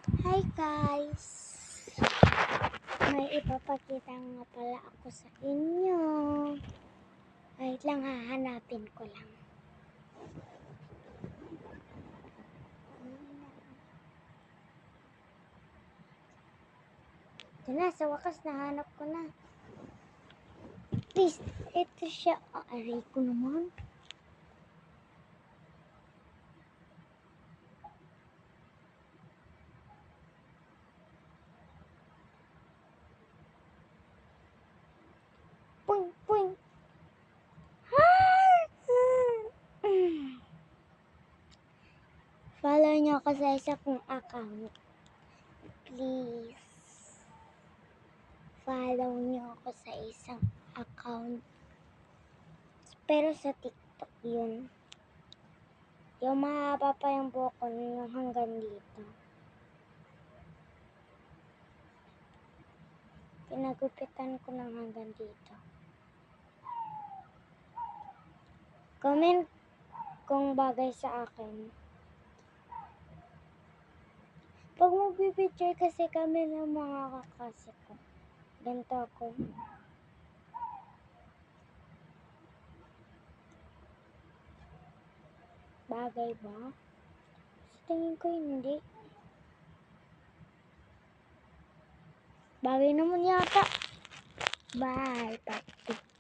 Hi guys! May ipapakita nga pala ako sa inyo. Wait lang, hahanapin ko lang. Ito na, sa wakas nahanap ko na. Please, ito siya. Aray ko naman. Puing, puing. Follow nyo ako sa isa kong account. Please. Follow nyo ako sa isang account. Pero sa TikTok yun. Yung mahaba pa yung buhok ko yung hanggang dito. Pinagupitan ko ng hanggang dito. Comment kung bagay sa akin. Pag magbibidyo kasi kami ng mga kakasi ko. Ganito ako. Bagay ba? Sa tingin ko hindi. Bagay naman yata. Bye, Pati.